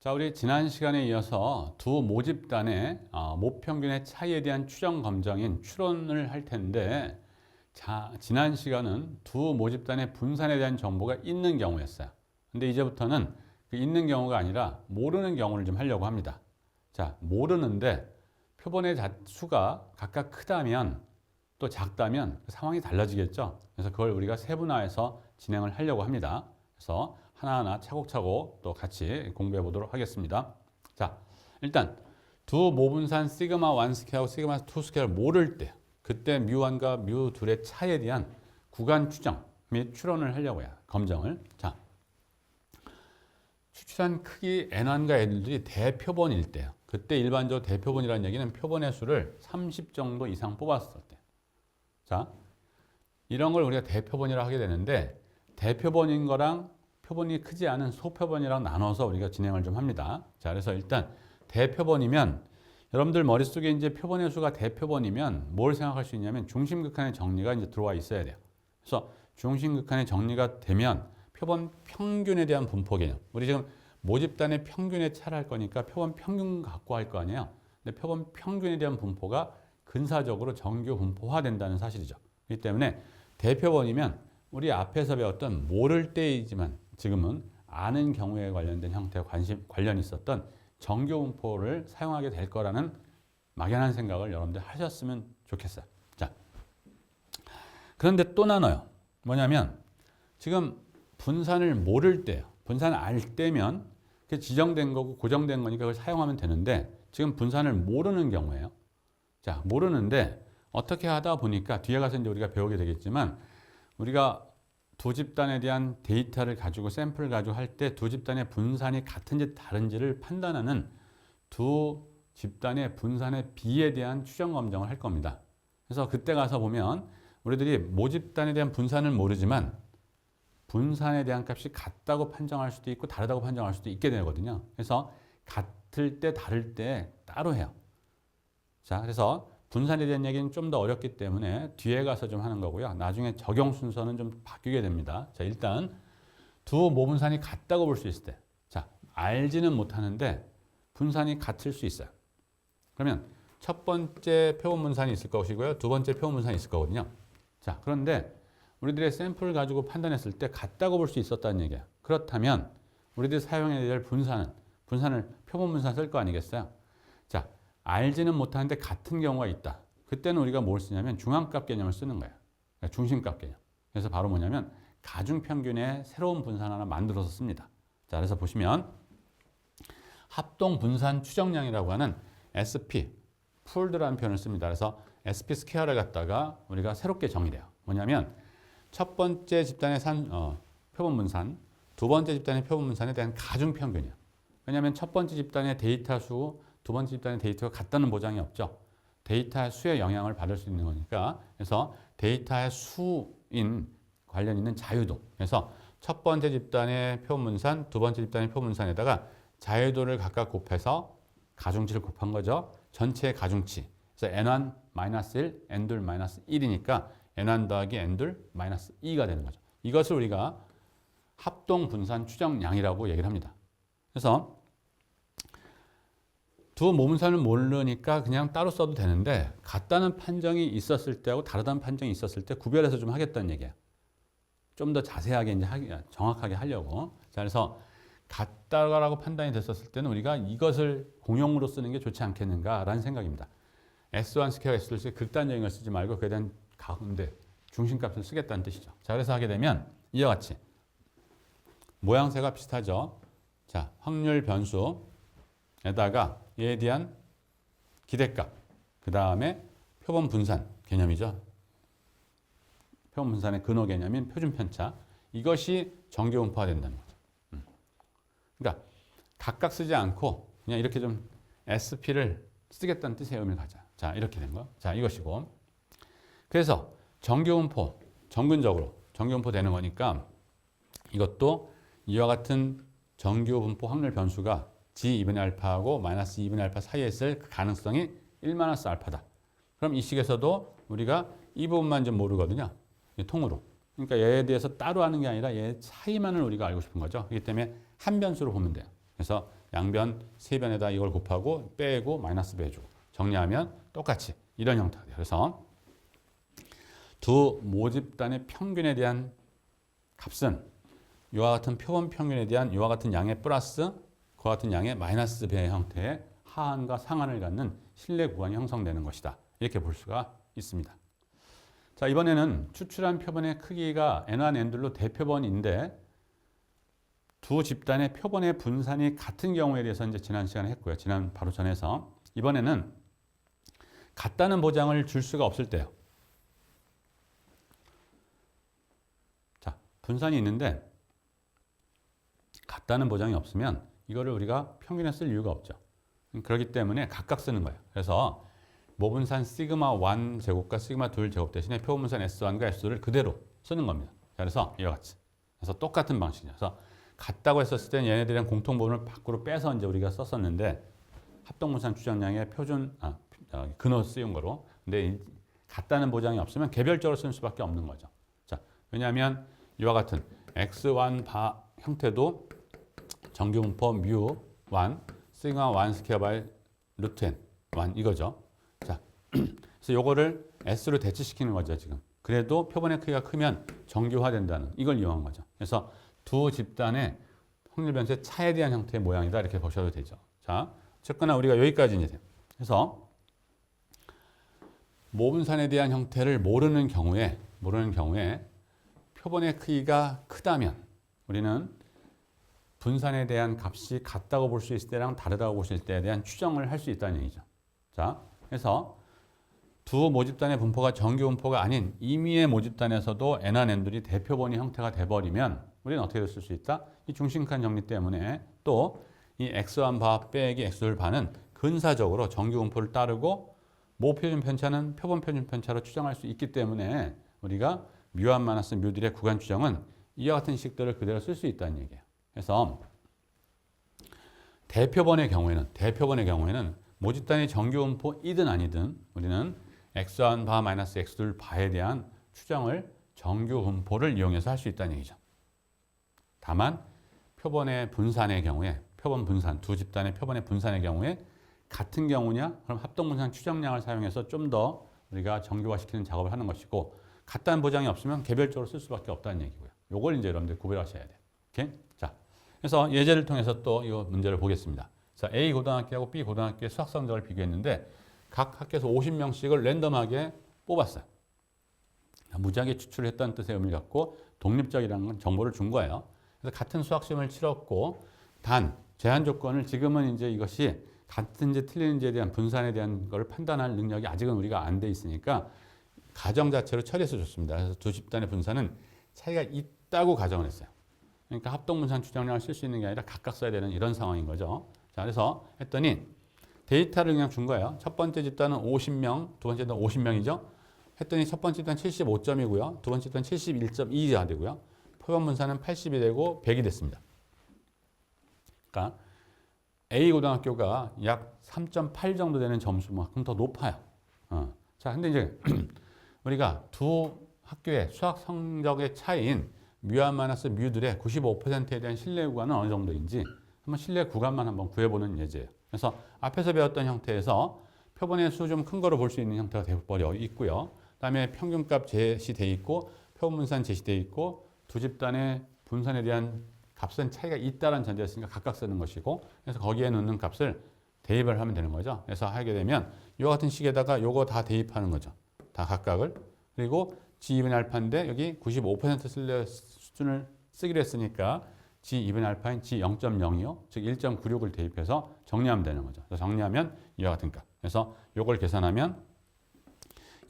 자, 우리 지난 시간에 이어서 두 모집단의 모평균의 차이에 대한 추정 검정인 추론을 할 텐데, 자, 지난 시간은 두 모집단의 분산에 대한 정보가 있는 경우였어요. 근데 이제부터는 그 있는 경우가 아니라 모르는 경우를 좀 하려고 합니다. 자, 모르는데 표본의 수가 각각 크다면 또 작다면 상황이 달라지겠죠. 그래서 그걸 우리가 세분화해서 진행을 하려고 합니다. 그래서 하나하나 차곡차곡 또 같이 공부해 보도록 하겠습니다. 자, 일단 두 모분산 시그마 1 스퀘어하고 시그마 2 스퀘어를 모를 때 그때 뮤1과 뮤2의 차이에 대한 구간 추정 및 추론을 하려고 해요. 검정을. 자, 추출한 크기 N1과 N2이 대표본일 때요. 그때 일반적으로 대표본이라는 얘기는 표본의 수를 30 정도 이상 뽑았을 때. 자, 이런 걸 우리가 대표본이라고 하게 되는데, 대표본인 거랑 표본이 크지 않은 소표본이랑 나눠서 우리가 진행을 좀 합니다. 자, 그래서 일단 대표본이면 여러분들 머릿속에 이제 표본의 수가 대표본이면 뭘 생각할 수 있냐면 중심극한의 정리가 이제 들어와 있어야 돼요. 그래서 중심극한의 정리가 되면 표본 평균에 대한 분포 개념. 우리 지금 모집단의 평균의 차를 할 거니까 표본 평균 갖고 할 거 아니에요. 근데 표본 평균에 대한 분포가 근사적으로 정규 분포화 된다는 사실이죠. 그렇기 때문에 대표본이면 우리 앞에서 배웠던 모를 때이지만 지금은 아는 경우에 관련된 형태와 관련이 있었던 정규 분포를 사용하게 될 거라는 막연한 생각을 여러분들 하셨으면 좋겠어요. 자, 그런데 또 나눠요. 뭐냐면 지금 분산을 모를 때요. 분산을 알 때면 그게 지정된 거고 고정된 거니까 그걸 사용하면 되는데, 지금 분산을 모르는 경우에요. 자, 모르는데 어떻게 하다 보니까 뒤에 가서 이제 우리가 배우게 되겠지만, 우리가 두 집단에 대한 데이터를 가지고 샘플을 가지고 할 때 두 집단의 분산이 같은지 다른지를 판단하는 두 집단의 분산의 비에 대한 추정 검정을 할 겁니다. 그래서 그때 가서 보면 우리들이 모집단에 대한 분산을 모르지만 분산에 대한 값이 같다고 판정할 수도 있고 다르다고 판정할 수도 있게 되거든요. 그래서 같을 때 다를 때 따로 해요. 자, 그래서 분산에 대한 얘기는 좀 더 어렵기 때문에 뒤에 가서 좀 하는 거고요. 나중에 적용 순서는 좀 바뀌게 됩니다. 자, 일단 두 모분산이 같다고 볼 수 있을 때, 자, 알지는 못하는데 분산이 같을 수 있어요. 그러면 첫 번째 표본 분산이 있을 것이고요. 두 번째 표본 분산이 있을 거거든요. 자, 그런데 우리들의 샘플을 가지고 판단했을 때 같다고 볼 수 있었다는 얘기예요. 그렇다면 우리들이 사용해야 될 분산을 표본 분산 쓸 거 아니겠어요? 자, 알지는 못하는데 같은 경우가 있다. 그때는 우리가 뭘 쓰냐면 중앙값 개념을 쓰는 거예요. 그러니까 중심값 개념. 그래서 바로 뭐냐면 가중평균의 새로운 분산 하나 만들어서 씁니다. 자, 그래서 보시면 합동 분산 추정량이라고 하는 SP, 풀드라는 표현을 씁니다. 그래서 SP 스퀘어를 갖다가 우리가 새롭게 정의해요. 뭐냐면 첫 번째 집단의 표본 분산, 두 번째 집단의 표본 분산에 대한 가중평균이에요. 왜냐하면 첫 번째 집단의 데이터 수, 두 번째 집단의 데이터가 같다는 보장이 없죠. 데이터의 수의 영향을 받을 수 있는 거니까. 그래서 데이터의 수인 관련 있는 자유도. 그래서 첫 번째 집단의 표분산, 두 번째 집단의 표분산에다가 자유도를 각각 곱해서 가중치를 곱한 거죠. 전체의 가중치. 그래서 N1-1, N2-1이니까 N1 더하기 N2-2가 되는 거죠. 이것을 우리가 합동 분산 추정량이라고 얘기를 합니다. 그래서 두 모분산을 모르니까 그냥 따로 써도 되는데, 같다는 판정이 있었을 때하고 다르다는 판정이 있었을 때 구별해서 좀 하겠다는 얘기예요. 좀 더 자세하게 이제 정확하게 하려고. 자, 그래서 같다라고 판단이 됐었을 때는 우리가 이것을 공용으로 쓰는 게 좋지 않겠는가라는 생각입니다. S1 스퀘어 S2 스퀘어 극단적인 걸 쓰지 말고 그에 대한 가운데 중심값을 쓰겠다는 뜻이죠. 자, 그래서 하게 되면 이와 같이 모양새가 비슷하죠. 자, 확률 변수에다가 얘에 대한 기대값, 그 다음에 표본 분산 개념이죠. 표본 분산의 근호 개념인 표준 편차, 이것이 정규 분포화 된다는 거죠. 그러니까 각각 쓰지 않고 그냥 이렇게 좀 SP를 쓰겠다는 뜻의 의미를 가져. 자, 이렇게 된 거. 자, 이것이고. 그래서 정규 분포, 정근적으로 정규 분포 되는 거니까 이것도 이와 같은 정규 분포 확률 변수가 G2분의 알파하고 마이너스 2분의 알파 사이에 있을 그 가능성이 1 마이너스 알파다. 그럼 이 식에서도 우리가 이 부분만 좀 모르거든요. 통으로. 그러니까 얘에 대해서 따로 하는 게 아니라 얘의 차이만을 우리가 알고 싶은 거죠. 그렇기 때문에 한 변수로 보면 돼요. 그래서 양변, 세변에다 이걸 곱하고 빼고 마이너스 빼주고 정리하면 똑같이 이런 형태가 돼요. 그래서 두 모집단의 평균에 대한 값은 이와 같은 표본 평균에 대한 이와 같은 양의 플러스 그와 같은 양의 마이너스 배 형태의 하한과 상한을 갖는 신뢰 구간이 형성되는 것이다. 이렇게 볼 수가 있습니다. 자, 이번에는 추출한 표본의 크기가 N1, N둘로 대표본인데 두 집단의 표본의 분산이 같은 경우에 대해서 이제 지난 시간에 했고요. 지난 바로 전에서 이번에는 같다는 보장을 줄 수가 없을 때요. 자, 분산이 있는데 같다는 보장이 없으면 이거를 우리가 평균에 쓸 이유가 없죠. 그렇기 때문에 각각 쓰는 거예요. 그래서 모분산 시그마 1 제곱과 시그마 2 제곱 대신에 표분산 S1과 S2를 그대로 쓰는 겁니다. 그래서 이와 같이. 그래서 똑같은 방식이죠. 그래서 같다고 했었을 때는 얘네들이랑 공통 부분을 밖으로 빼서 이제 우리가 썼었는데 합동분산 추정량의 표준 근호 쓰인 거로. 근데 같다는 보장이 없으면 개별적으로 쓸 수밖에 없는 거죠. 자, 왜냐하면 이와 같은 X1 바 형태도 정규분포 μ1 시그마 1 스퀘어 바이 루트 n 1 이거죠. 자, 그래서 요거를 S로 대치시키는 거죠, 지금. 그래도 표본의 크기가 크면 정규화된다는 이걸 이용한 거죠. 그래서 두 집단의 확률 변수의 차에 대한 형태의 모양이다 이렇게 보셔도 되죠. 자, 어쨌거나 우리가 여기까지 이제 돼요. 그래서 모분산에 대한 형태를 모르는 경우에 표본의 크기가 크다면 우리는 분산에 대한 값이 같다고 볼 수 있을 때랑 다르다고 보실 때에 대한 추정을 할 수 있다는 얘기죠. 자, 그래서 두 모집단의 분포가 정규 분포가 아닌 임의의 모집단에서도 N와 N둘이 대표본이 형태가 돼버리면 우리는 어떻게 쓸 수 있다? 이 중심간 정리 때문에 또 이 X1 바 빼기 X2 바는 근사적으로 정규 분포를 따르고 모표준 편차는 표본 표준 편차로 추정할 수 있기 때문에 우리가 뮤1 마이너스 뮤들의 구간 추정은 이와 같은 식들을 그대로 쓸 수 있다는 얘기예요. 그래서 대표본의 경우에는 모집단이 정규 분포이든 아니든 우리는 X1 바 마이너스 X2 바에 대한 추정을 정규 분포를 이용해서 할 수 있다는 얘기죠. 다만 표본의 분산의 경우에 표본 분산, 두 집단의 표본의 분산의 경우에 같은 경우냐? 그럼 합동분산 추정량을 사용해서 좀 더 우리가 정규화시키는 작업을 하는 것이고 같다는 보장이 없으면 개별적으로 쓸 수밖에 없다는 얘기고요. 요걸 이제 여러분들 구별하셔야 돼요. 오케이? 자, 그래서 예제를 통해서 또 이 문제를 보겠습니다. 자, A 고등학교하고 B 고등학교의 수학 성적을 비교했는데 각 학교에서 50명씩을 랜덤하게 뽑았어요. 무지하게 추출을 했다는 뜻의 의미를 갖고 독립적이라는 건 정보를 준 거예요. 그래서 같은 수학 시험을 치렀고 단 제한 조건을 지금은 이제 이것이 같은지 틀리는지에 대한 분산에 대한 걸 판단할 능력이 아직은 우리가 안 돼 있으니까 가정 자체로 처리해서 줬습니다. 그래서 두 집단의 분산은 차이가 있다고 가정을 했어요. 그러니까 합동분산 추정량을 쓸 수 있는 게 아니라 각각 써야 되는 이런 상황인 거죠. 자, 그래서 했더니 데이터를 그냥 준 거예요. 첫 번째 집단은 50명, 두 번째 집단은 50명이죠. 했더니 첫 번째 집단 75점이고요. 두 번째 집단 71.2가 되고요. 표본 분산은 80이 되고 100이 됐습니다. 그러니까 A 고등학교가 약 3.8 정도 되는 점수만큼 더 높아요. 자, 근데 이제 우리가 두 학교의 수학 성적의 차이인 뮤1 마이너스 뮤들의 95%에 대한 신뢰 구간은 어느 정도인지 한번 신뢰 구간만 한번 구해보는 예제예요. 그래서 앞에서 배웠던 형태에서 표본의 수 좀 큰 거로 볼 수 있는 형태가 되어버려 있고요. 그다음에 평균값 제시돼 있고 표본 분산 제시돼 있고 두 집단의 분산에 대한 값은 차이가 있다는 전제였으니까 각각 쓰는 것이고 그래서 거기에 넣는 값을 대입을 하면 되는 거죠. 그래서 하게 되면 이와 같은 식에다가 요거 다 대입하는 거죠. 다 각각을. 그리고 G2분의 알파인데 여기 95% 신뢰 수준을 쓰기로 했으니까 G2분의 알파인 G0.02요. 즉 1.96을 대입해서 정리하면 되는 거죠. 그래서 정리하면 이와 같은 값. 그래서 요걸 계산하면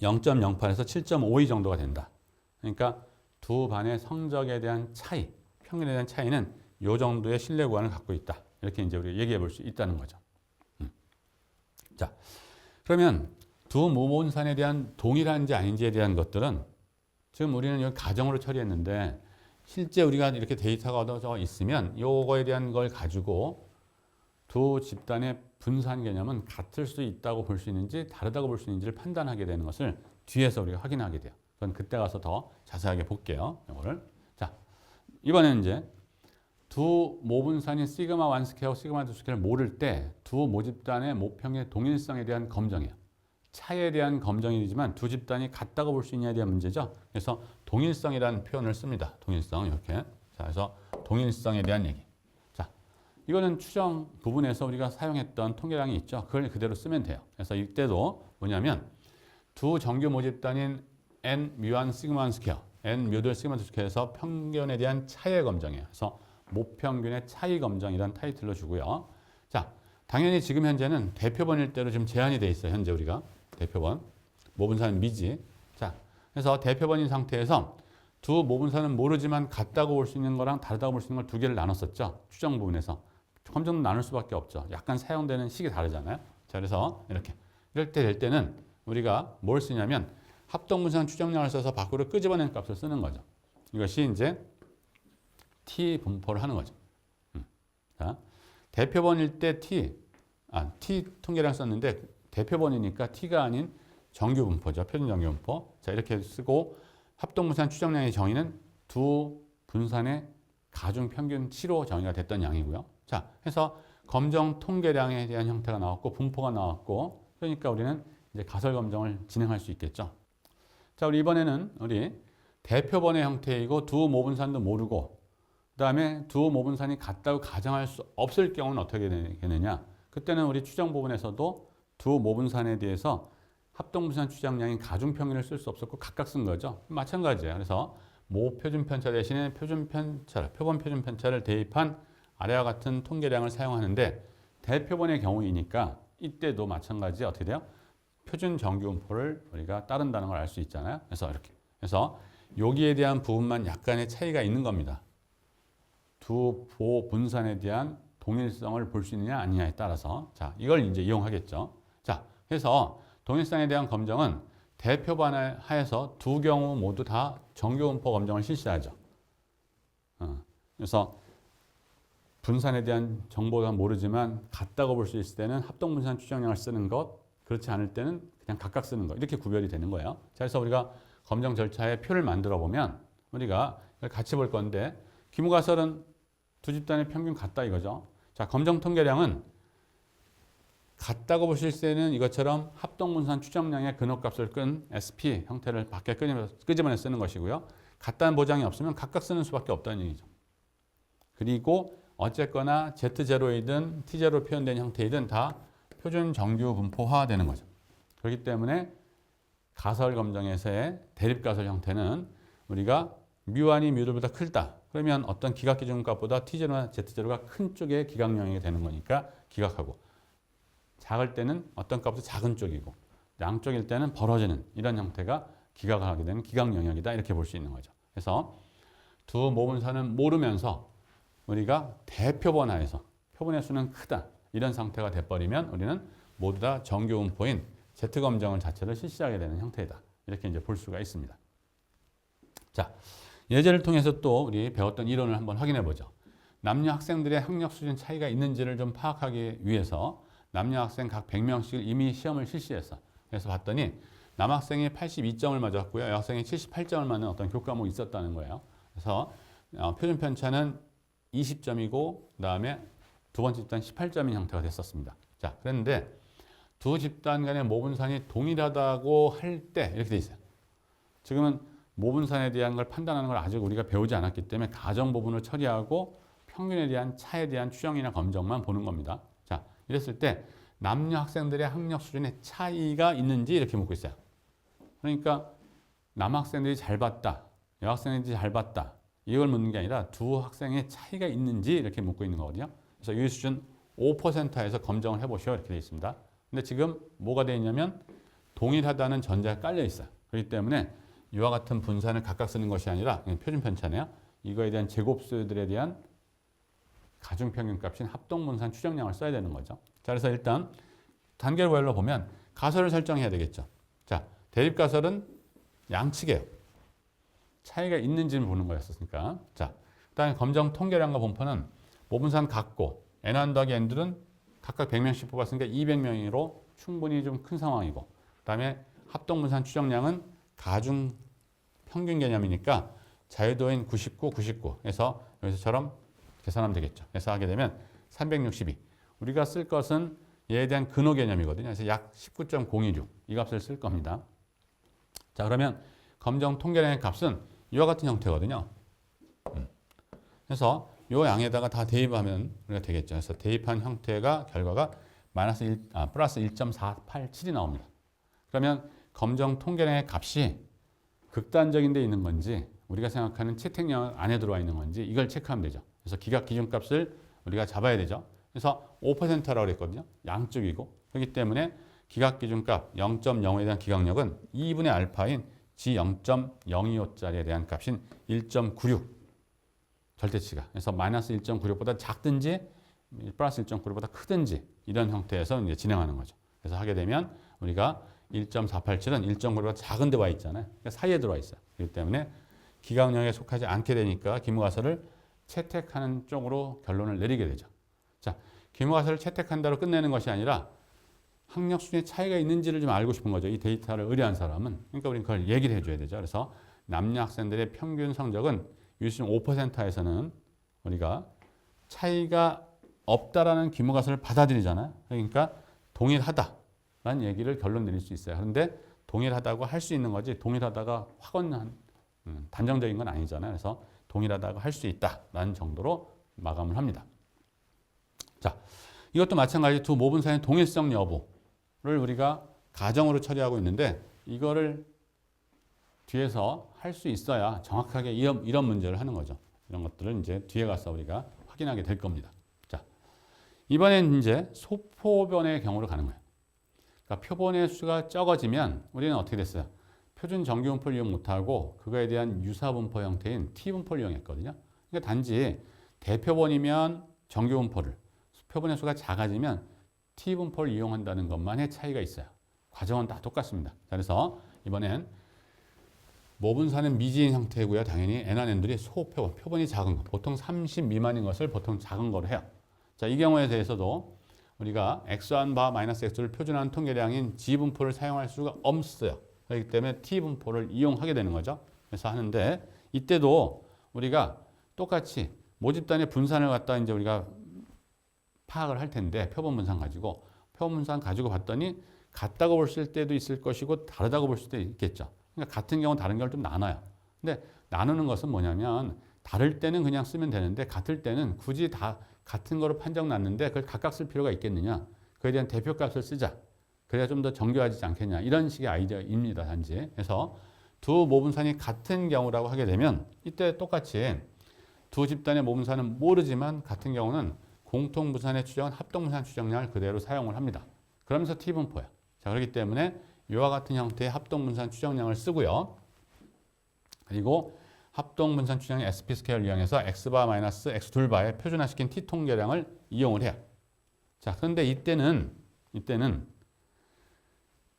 0.08에서 7.52 정도가 된다. 그러니까 두 반의 성적에 대한 차이, 평균에 대한 차이는 요 정도의 신뢰 구간을 갖고 있다. 이렇게 이제 우리가 얘기해 볼 수 있다는 거죠. 자, 그러면 두 모분산에 대한 동일한지 아닌지에 대한 것들은 지금 우리는 여기 가정으로 처리했는데 실제 우리가 이렇게 데이터가 얻어져 있으면 요거에 대한 걸 가지고 두 집단의 분산 개념은 같을 수 있다고 볼 수 있는지 다르다고 볼 수 있는지를 판단하게 되는 것을 뒤에서 우리가 확인하게 돼요. 그건 그때 가서 더 자세하게 볼게요. 이거를. 자, 이번에는 이제 두 모분산인 시그마 1 스퀘어하고 시그마 2 스퀘어를 모를 때 두 모집단의 모평의 동일성에 대한 검정이에요. 차이에 대한 검정이지만 두 집단이 같다고 볼 수 있냐에 대한 문제죠. 그래서 동일성이라는 표현을 씁니다. 동일성 이렇게. 자, 그래서 동일성에 대한 얘기. 자, 이거는 추정 부분에서 우리가 사용했던 통계량이 있죠. 그걸 그대로 쓰면 돼요. 그래서 이때도 뭐냐면 두 정규 모집단인 n 뮤1 시그마 1 스퀘어, n 뮤들 시그마 2 스퀘어에서 평균에 대한 차이의 검정이에요. 그래서 모평균의 차이 검정이란 타이틀로 주고요. 자, 당연히 지금 현재는 대표번일 대로 지금 제한이 돼 있어요. 현재 우리가 대표번 모분사는 미지. 자, 그래서 대표번인 상태에서 두 모분사는 모르지만 같다고 볼 수 있는 거랑 다르다고 볼 수 있는 걸 두 개를 나눴었죠. 추정 부분에서 검정도 나눌 수밖에 없죠. 약간 사용되는 식이 다르잖아요. 자, 그래서 이렇게 이럴 때 될 때는 우리가 뭘 쓰냐면 합동분산 추정량을 써서 밖으로 끄집어낸 값을 쓰는 거죠. 이것이 이제 T 분포를 하는 거죠. 자, 대표번일 때 T 통계량 썼는데 대표번이니까 T가 아닌 정규 분포죠. 표준 정규 분포. 자, 이렇게 쓰고 합동분산 추정량의 정의는 두 분산의 가중 평균치로 정의가 됐던 양이고요. 자, 해서 검정 통계량에 대한 형태가 나왔고 분포가 나왔고 그러니까 우리는 이제 가설 검정을 진행할 수 있겠죠. 자, 우리 이번에는 우리 대표번의 형태이고 두 모분산도 모르고 그다음에 두 모분산이 같다고 가정할 수 없을 경우는 어떻게 되느냐? 그때는 우리 추정 부분에서도 두 모분산에 대해서 합동분산 추정량인 가중평균을 쓸 수 없었고 각각 쓴 거죠. 마찬가지예요. 그래서 모표준 편차 대신에 표준 편차, 표본 표준 편차를 대입한 아래와 같은 통계량을 사용하는데 대표번의 경우이니까 이때도 마찬가지 어떻게 돼요? 표준 정규 분포를 우리가 따른다는 걸 알 수 있잖아요. 그래서 이렇게. 그래서 여기에 대한 부분만 약간의 차이가 있는 겁니다. 두 분산에 대한 동일성을 볼 수 있느냐 아니냐에 따라서 자, 이걸 이제 이용하겠죠. 자, 그래서 동일성에 대한 검정은 대표반 하에서 두 경우 모두 다 정규 분포 검정을 실시하죠. 그래서 분산에 대한 정보가 모르지만 같다고 볼 수 있을 때는 합동분산 추정량을 쓰는 것, 그렇지 않을 때는 그냥 각각 쓰는 것, 이렇게 구별이 되는 거예요. 자, 그래서 우리가 검정 절차에 표를 만들어 보면 우리가 같이 볼 건데 기무가설은 두 집단의 평균 같다 이거죠. 자, 검정 통계량은 같다고 보실 때는 이것처럼 합동분산 추정량의 근호값을 끈 SP 형태를 밖에 끄집어내 쓰는 것이고요. 같다는 보장이 없으면 각각 쓰는 수밖에 없다는 얘기죠. 그리고 어쨌거나 Z0이든 T0로 표현된 형태이든 다 표준 정규 분포화 되는 거죠. 그렇기 때문에 가설 검정에서의 대립가설 형태는 우리가 뮤1이 뮤들보다 크다. 그러면 어떤 기각 기준값보다 T0나 Z0가 큰 쪽의 기각 영역이 되는 거니까 기각하고 작을 때는 어떤 값도 작은 쪽이고 양쪽일 때는 벌어지는 이런 형태가 기각을 하게 되는 기각 영역이다. 이렇게 볼 수 있는 거죠. 그래서 두 모분사는 모르면서 우리가 대표번하에서 표본의 수는 크다. 이런 상태가 돼버리면 우리는 모두 다 정규 분포인 Z검정 자체를 실시하게 되는 형태이다. 이렇게 이제 볼 수가 있습니다. 자, 예제를 통해서 또 우리 배웠던 이론을 한번 확인해 보죠. 남녀 학생들의 학력 수준 차이가 있는지를 좀 파악하기 위해서 남녀 학생 각 100명씩 이미 시험을 실시했어. 그래서 봤더니 남학생이 82점을 맞았고요. 여학생이 78점을 맞는 어떤 교과목이 있었다는 거예요. 그래서 표준 편차는 20점이고 그다음에 두 번째 집단 18점인 형태가 됐었습니다. 자, 그런데 두 집단 간의 모분산이 동일하다고 할 때 이렇게 돼 있어요. 지금은 모분산에 대한 걸 판단하는 걸 아직 우리가 배우지 않았기 때문에 가정 부분을 처리하고 평균에 대한 차에 대한 추정이나 검정만 보는 겁니다. 자, 이랬을 때 남녀 학생들의 학력 수준의 차이가 있는지 이렇게 묻고 있어요. 그러니까 남학생들이 잘 봤다, 여학생들이 잘 봤다 이걸 묻는 게 아니라 두 학생의 차이가 있는지 이렇게 묻고 있는 거거든요. 그래서 유의 수준 5%에서 검정을 해보시오 이렇게 되어 있습니다. 근데 지금 뭐가 되어 있냐면 동일하다는 전제가 깔려 있어요. 그렇기 때문에 이와 같은 분산을 각각 쓰는 것이 아니라 표준 편차네요. 이거에 대한 제곱수들에 대한 가중평균값인 합동분산 추정량을 써야 되는 거죠. 자, 그래서 일단 단계별로 보면 가설을 설정해야 되겠죠. 자, 대립가설은 양측에 차이가 있는지를 보는 거였으니까. 자, 그다음에 검정 통계량과 분포는 모분산 같고 n1 더하기 n들은 각각 100명씩 뽑았으니까 200명으로 충분히 좀 큰 상황이고 그다음에 합동분산 추정량은 가중 평균 개념이니까 자유도인 99, 99에서 여기서처럼 계산하면 되겠죠. 그래서 하게 되면 362. 우리가 쓸 것은 얘에 대한 근호 개념이거든요. 그래서 약 19.026 이 값을 쓸 겁니다. 자, 그러면 검정 통계량의 값은 이와 같은 형태거든요. 그래서 이 양에다가 다 대입하면 우리가 되겠죠. 그래서 대입한 형태가 결과가 플러스 1.487이 나옵니다. 그러면 검정 통계량의 값이 극단적인 데 있는 건지 우리가 생각하는 채택량 안에 들어와 있는 건지 이걸 체크하면 되죠. 그래서 기각 기준값을 우리가 잡아야 되죠. 그래서 5%라고 그랬거든요. 양쪽이고. 그렇기 때문에 기각 기준값 0.05에 대한 기각력은 2분의 알파인 G 0.025짜리에 대한 값인 1.96 절대치가. 그래서 마이너스 1.96보다 작든지 플러스 1.96보다 크든지 이런 형태에서 이제 진행하는 거죠. 그래서 하게 되면 우리가 1.487은 1.96보다 작은 데 와 있잖아요. 그러니까 사이에 들어와 있어요. 그렇기 때문에 기각력에 속하지 않게 되니까 기무가설을 채택하는 쪽으로 결론을 내리게 되죠. 자, 기무가설을 채택한다로 끝내는 것이 아니라 학력 수준의 차이가 있는지를 좀 알고 싶은 거죠. 이 데이터를 의뢰한 사람은. 그러니까 우리는 그걸 얘기를 해줘야 되죠. 그래서 남녀 학생들의 평균 성적은 유시중 5%에서는 우리가 차이가 없다라는 기무가설을 받아들이잖아요. 그러니까 동일하다라는 얘기를 결론 내릴 수 있어요. 그런데 동일하다고 할 수 있는 거지 동일하다가 확언한 단정적인 건 아니잖아요. 그래서 동일하다고 할 수 있다라는 정도로 마감을 합니다. 자, 이것도 마찬가지 두 모분사의 동일성 여부를 우리가 가정으로 처리하고 있는데 이거를 뒤에서 할 수 있어야 정확하게 이런 문제를 하는 거죠. 이런 것들을 이제 뒤에 가서 우리가 확인하게 될 겁니다. 자, 이번엔 이제 소표본의 경우로 가는 거예요. 그러니까 표본의 수가 적어지면 우리는 어떻게 됐어요? 표준 정규분포를 이용 못하고 그거에 대한 유사분포 형태인 T분포를 이용했거든요. 그러니까 단지 대표본이면 정규분포를, 표본의 수가 작아지면 T분포를 이용한다는 것만의 차이가 있어요. 과정은 다 똑같습니다. 자, 그래서 이번엔 모분사는 미지인 형태고요. 당연히 N안N들이 소표본, 표본이 작은 것, 보통 30 미만인 것을 보통 작은 거로 해요. 자, 이 경우에 대해서도 우리가 X1 바 마이너스 X를 표준화한 통계량인 G분포를 사용할 수가 없어요. 그렇기 때문에 T분포를 이용하게 되는 거죠. 그래서 하는데 이때도 우리가 똑같이 모집단의 분산을 갖다 이제 우리가 파악을 할 텐데 표본 분산 가지고 봤더니 같다고 볼 때도 있을 것이고 다르다고 볼 수도 있겠죠. 그러니까 같은 경우 다른 경우를 좀 나눠요. 근데 나누는 것은 뭐냐면 다를 때는 그냥 쓰면 되는데 같을 때는 굳이 다 같은 거로 판정 났는데 그걸 각각 쓸 필요가 있겠느냐. 그에 대한 대표값을 쓰자. 그래야 좀 더 정교하지 않겠냐. 이런 식의 아이디어입니다. 단지. 그래서 두 모분산이 같은 경우라고 하게 되면 이때 똑같이 두 집단의 모분산은 모르지만 같은 경우는 공통분산의 추정은 합동분산 추정량을 그대로 사용을 합니다. 그러면서 T분포야. 자, 그렇기 때문에 이와 같은 형태의 합동분산 추정량을 쓰고요. 그리고 합동분산 추정량 SP 스케일을 이용해서 X바 마이너스 X2바에 표준화시킨 T 통계량을 이용을 해요. 자, 그런데 이때는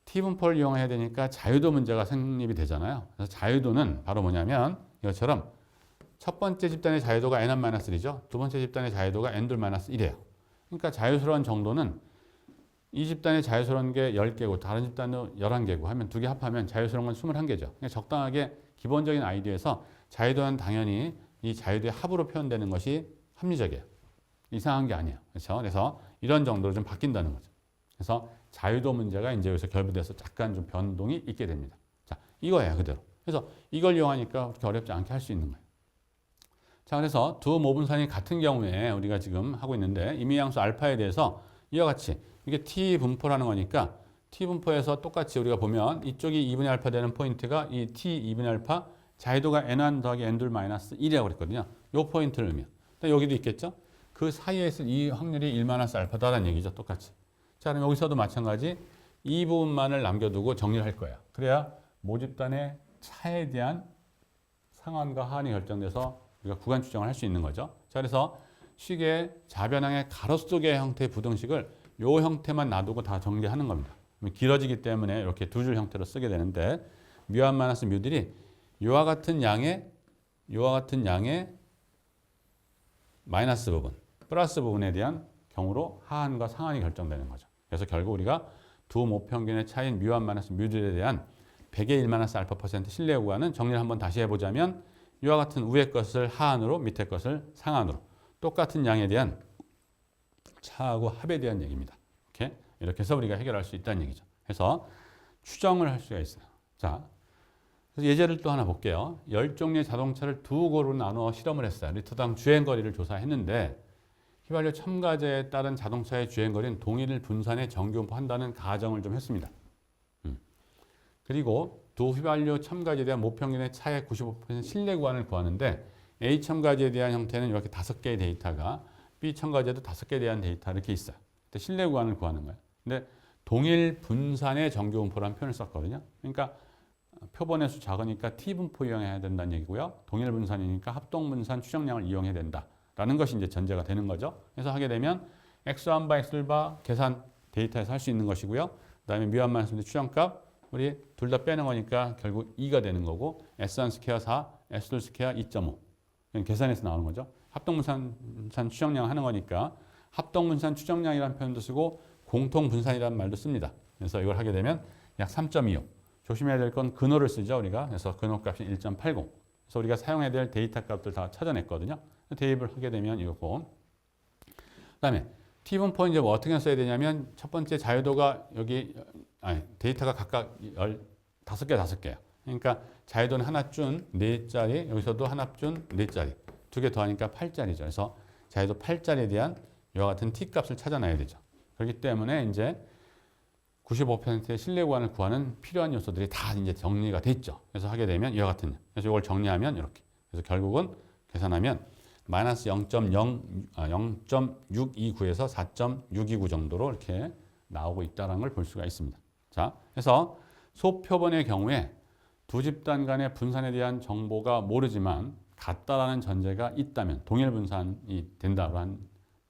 T분포를 이용해야 되니까 자유도 문제가 성립이 되잖아요. 그래서 자유도는 바로 뭐냐면 이것처럼 첫 번째 집단의 자유도가 N1-1이죠. 두 번째 집단의 자유도가 N2-1이에요. 그러니까 자유스러운 정도는 이 집단의 자유스러운 게 10개고 다른 집단은 11개고 하면 두 개 합하면 자유스러운 건 21개죠. 그러니까 적당하게 기본적인 아이디어에서 자유도는 당연히 이 자유도의 합으로 표현되는 것이 합리적이에요. 이상한 게 아니에요. 그렇죠? 그래서 이런 정도로 좀 바뀐다는 거죠. 그래서 자유도 문제가 이제 여기서 결부돼서 약간 좀 변동이 있게 됩니다. 자, 이거예요, 그대로. 그래서 이걸 이용하니까 그렇게 어렵지 않게 할 수 있는 거예요. 자, 그래서 두 모분산이 같은 경우에 우리가 지금 하고 있는데 임의양수 알파에 대해서 이와 같이 이게 T 분포라는 거니까 T 분포에서 똑같이 우리가 보면 이쪽이 2분의 알파 되는 포인트가 이 T 2분의 알파 자유도가 N1 더하기 N2 마이너스 1이라고 그랬거든요. 요 포인트를 의미해요. 여기도 있겠죠? 그 사이에 있을 이 확률이 1 마이너스 알파다라는 얘기죠. 똑같이. 자, 그럼 여기서도 마찬가지 이 부분만을 남겨두고 정리를 할 거예요. 그래야 모집단의 차에 대한 상한과 하한이 결정돼서 우리가 구간 추정을 할 수 있는 거죠. 자, 그래서 식의 좌변항의 가로 속의 형태의 부등식을 이 형태만 놔두고 다 정리하는 겁니다. 길어지기 때문에 이렇게 두 줄 형태로 쓰게 되는데 뮤1 마이너스 뮤들이 이와 같은 양의 마이너스 부분, 플러스 부분에 대한 경우로 하한과 상한이 결정되는 거죠. 그래서 결국 우리가 두 모평균의 차이인 뮤1 마이너스 뮤들에 대한 100의 1 마이너스 알파 퍼센트 신뢰 구간은 정리를 한번 다시 해보자면 이와 같은 위의 것을 하한으로 밑에 것을 상한으로 똑같은 양에 대한 차하고 합에 대한 얘기입니다. 이렇게 해서 우리가 해결할 수 있다는 얘기죠. 그래서 추정을 할 수가 있어요. 자, 그래서 예제를 또 하나 볼게요. 10종류의 자동차를 두 고로 나누어 실험을 했어요. 리터당 주행거리를 조사했는데 휘발유 첨가제에 따른 자동차의 주행거리는 동일 분산의 정규분포한다는 가정을 좀 했습니다. 그리고 두 휘발유 첨가제에 대한 모평균의 차의 95% 신뢰 구간을 구하는데 A 첨가제에 대한 형태는 이렇게 5개의 데이터가 B 첨가제도 5개에 대한 데이터 이렇게 있어요. 신뢰 구간을 구하는 거예요. 근데 동일 분산의 정규분포라는 표현을 썼거든요. 그러니까 표본의 수 작으니까 T분포 이용해야 된다는 얘기고요. 동일 분산이니까 합동분산 추정량을 이용해야 된다라는 것이 이제 전제가 되는 거죠. 그래서 하게 되면 X1바 X2바 계산 데이터에서 할 수 있는 것이고요. 그 다음에 미완만수인데 추정값 우리 둘 다 빼는 거니까 결국 2가 되는 거고 S1 스퀘어 4, S2 스퀘어 2.5 계산해서 나오는 거죠. 합동분산 추정량 하는 거니까 합동분산 추정량이라는 표현도 쓰고 공통분산이라는 말도 씁니다. 그래서 이걸 하게 되면 약 3.25. 조심해야 될 건 근호를 쓰죠, 우리가. 그래서 근호 값이 1.80. 그래서 우리가 사용해야 될 데이터 값들 다 찾아냈거든요. 대입을 하게 되면 이거고. 그다음에 T분포 이제 뭐 어떻게 써야 되냐면 첫 번째 자유도가 여기 데이터가 각각 5개. 그러니까 자유도는 하나 준 4짜리, 여기서도 하나 준 4짜리. 2개 더하니까 8짜리죠. 그래서 자유도 8짜리에 대한 이와 같은 T 값을 찾아놔야 되죠. 그렇기 때문에 이제 95%의 신뢰 구간을 구하는 필요한 요소들이 다 이제 정리가 됐죠. 그래서 하게 되면 이와 같은. 그래서 이걸 정리하면 이렇게. 그래서 결국은 계산하면 마이너스 0.629에서 4.629 정도로 이렇게 나오고 있다는 걸 볼 수가 있습니다. 자, 그래서 소표본의 경우에 두 집단 간의 분산에 대한 정보가 모르지만 같다라는 전제가 있다면 동일 분산이 된다고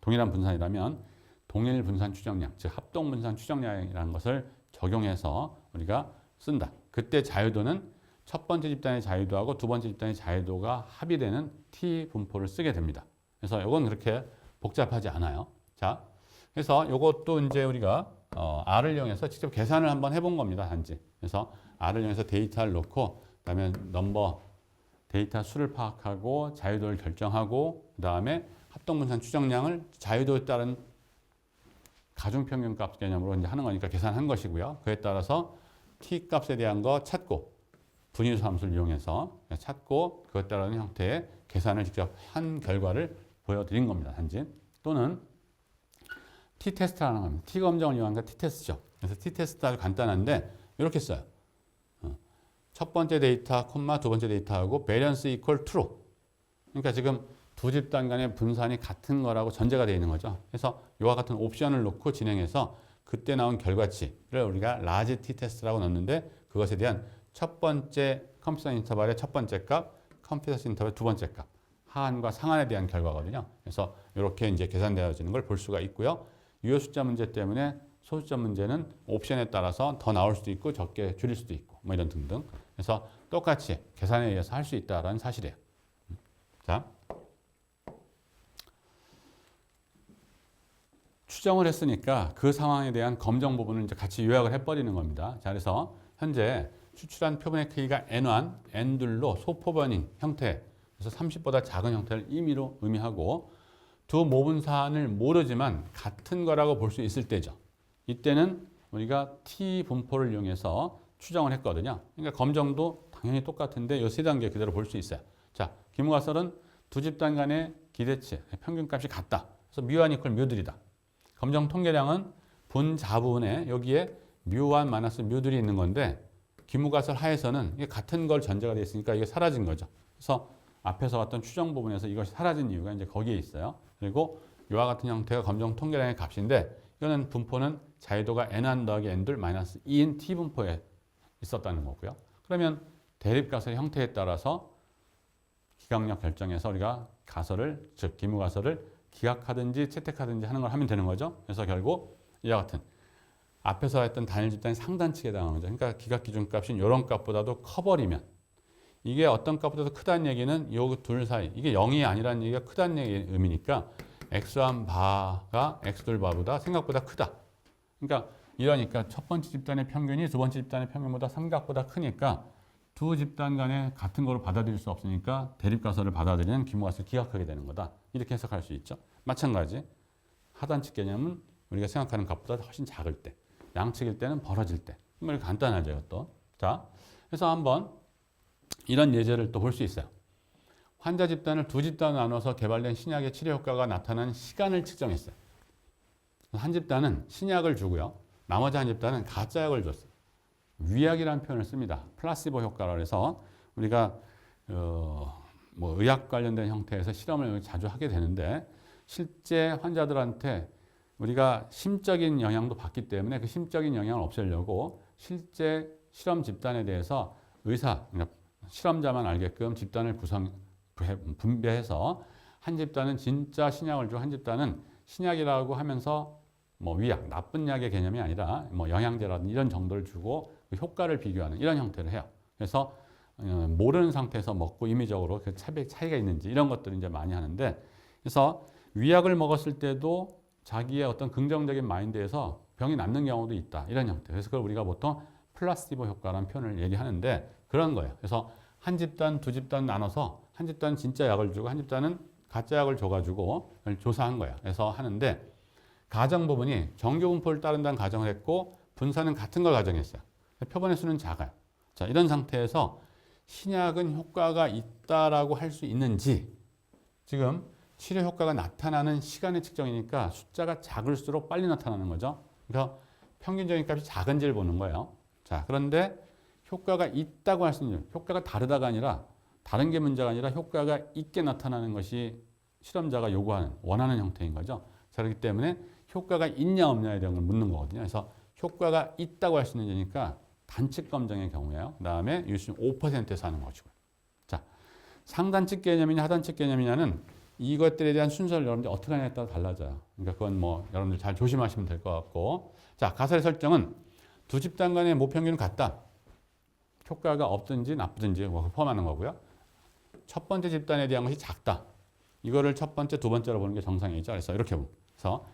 동일한 분산이라면 동일 분산 추정량, 즉 합동 분산 추정량이라는 것을 적용해서 우리가 쓴다. 그때 자유도는 첫 번째 집단의 자유도하고 두 번째 집단의 자유도가 합의되는 T 분포를 쓰게 됩니다. 그래서 이건 그렇게 복잡하지 않아요. 자, 그래서 이것도 이제 우리가 R을 이용해서 직접 계산을 한번 해본 겁니다. 단지. 그래서 R을 이용해서 데이터를 놓고 그다음에 넘버 데이터 수를 파악하고 자유도를 결정하고 그다음에 합동분산 추정량을 자유도에 따른 가중평균 값 개념으로 이제 하는 거니까 계산한 것이고요. 그에 따라서 T 값에 대한 거 찾고 분위수 함수를 이용해서 찾고 그에 따른 형태의 계산을 직접 한 결과를 보여드린 겁니다. 단지. 또는 T-테스트라는 겁니다. T-검정을 이용한 게 T-테스트죠. 그래서 T-테스트 아주 간단한데 이렇게 써요. 첫 번째 데이터, 콤마 두 번째 데이터하고 variance equal true. 그러니까 지금 두 집단 간의 분산이 같은 거라고 전제가 되어 있는 거죠. 그래서 이와 같은 옵션을 놓고 진행해서 그때 나온 결과치를 우리가 large T-테스트라고 넣는데 그것에 대한 첫 번째 컴퓨터 인터벌의 첫 번째 값, 컴퓨터 인터벌의 두 번째 값, 하한과 상한에 대한 결과거든요. 그래서 이렇게 이제 계산되어지는 걸 볼 수가 있고요. 유효 숫자 문제 때문에 소수점 문제는 옵션에 따라서 더 나올 수도 있고 적게 줄일 수도 있고 뭐 이런 등등. 그래서 똑같이 계산에 의해서 할 수 있다는 사실이에요. 자, 추정을 했으니까 그 상황에 대한 검정 부분을 이제 같이 요약을 해버리는 겁니다. 자, 그래서 현재 추출한 표본의 크기가 N1, N2로 소표본인 형태, 그래서 30보다 작은 형태를 임의로 의미하고 두 모분 사안을 모르지만 같은 거라고 볼 수 있을 때죠. 이때는 우리가 T 분포를 이용해서 추정을 했거든요. 그러니까 검정도 당연히 똑같은데 이 세 단계 그대로 볼 수 있어요. 자, 기무가설은 두 집단 간의 기대치, 평균값이 같다. 그래서 뮤1 이퀄 뮤들이다. 검정 통계량은 분자분에 여기에 뮤1 마이너스 뮤들이 있는 건데 기무가설 하에서는 이게 같은 걸 전제가 되어 있으니까 이게 사라진 거죠. 그래서 앞에서 봤던 추정 부분에서 이것이 사라진 이유가 이제 거기에 있어요. 그리고 이와 같은 형태가 검정 통계량의 값인데 이거는 분포는 자유도가 N1 더하기 N2 마이너스 2인 T 분포에 있었다는 거고요. 그러면 대립가설의 형태에 따라서 기각력 결정해서 우리가 가설을, 즉 기무가설을 기각하든지 채택하든지 하는 걸 하면 되는 거죠. 그래서 결국 이와 같은 앞에서 했던 단일 집단이 상단측에 해당하는 거죠. 그러니까 기각 기준값인 이런 값보다도 커버리면 이게 어떤 값보다도 크다는 얘기는 이 둘 사이, 이게 0이 아니라는 얘기가 크다는 의미니까 X1 바가 X2 바보다 생각보다 크다. 그러니까 이러니까 첫 번째 집단의 평균이 두 번째 집단의 평균보다 생각보다 크니까 두 집단 간에 같은 거를 받아들일 수 없으니까 대립가설을 받아들이는 기무가설을 기각하게 되는 거다. 이렇게 해석할 수 있죠. 마찬가지 하단측 개념은 우리가 생각하는 것보다 훨씬 작을 때, 양측일 때는 벌어질 때. 이걸 간단하죠, 이것도. 자, 그래서 한번 이런 예제를 또 볼 수 있어요. 환자 집단을 두 집단으로 나눠서 개발된 신약의 치료 효과가 나타나는 시간을 측정했어요. 한 집단은 신약을 주고요. 나머지 한 집단은 가짜약을 줬어요. 위약이라는 표현을 씁니다. 플라시보 효과라 해서 우리가 뭐 의학 관련된 형태에서 실험을 자주 하게 되는데 실제 환자들한테 우리가 심적인 영향도 받기 때문에 그 심적인 영향을 없애려고 실제 실험 집단에 대해서 의사, 그러니까 실험자만 알게끔 집단을 분배해서 한 집단은 진짜 신약을 주고 한 집단은 신약이라고 하면서 뭐 위약, 나쁜 약의 개념이 아니라 뭐 영양제라든지 이런 정도를 주고 그 효과를 비교하는 이런 형태를 해요. 그래서 모르는 상태에서 먹고 임의적으로 그 차이가 있는지 이런 것들을 이제 많이 하는데 그래서 위약을 먹었을 때도 자기의 어떤 긍정적인 마인드에서 병이 낫는 경우도 있다. 이런 형태. 그래서 그걸 우리가 보통 플라시보 효과라는 표현을 얘기하는데 그런 거예요. 그래서 한 집단, 두 집단 나눠서 한 집단은 진짜 약을 주고 한 집단은 가짜 약을 줘가지고 조사한 거예요. 그래서 하는데 가정 부분이 정규 분포를 따른다는 가정을 했고 분산은 같은 걸 가정했어요. 표본의 수는 작아요. 자, 이런 상태에서 신약은 효과가 있다라고 할 수 있는지 지금 치료 효과가 나타나는 시간의 측정이니까 숫자가 작을수록 빨리 나타나는 거죠. 그래서 평균적인 값이 작은지를 보는 거예요. 자, 그런데 효과가 있다고 할 수 있는 효과가 다르다가 아니라 다른 게 문제가 아니라 효과가 있게 나타나는 것이 실험자가 요구하는 원하는 형태인 거죠. 자, 그렇기 때문에 효과가 있냐 없냐에 대한 걸 묻는 거거든요. 그래서 효과가 있다고 할 수 있는 거니까 단측 검정의 경우에요. 그 다음에 유심 5%에서 하는 것이고요. 자, 상단측 개념이냐 하단측 개념이냐는 이것들에 대한 순서를 여러분들 어떻게 하냐에 따라 달라져요. 그러니까 그건 뭐 여러분들 잘 조심하시면 될 것 같고. 자, 가설의 설정은 두 집단 간의 모평균은 같다. 효과가 없든지 나쁘든지 포함하는 거고요. 첫 번째 집단에 대한 것이 작다. 이거를 첫 번째, 두 번째로 보는 게 정상이죠. 그래서 이렇게 보면. 그래서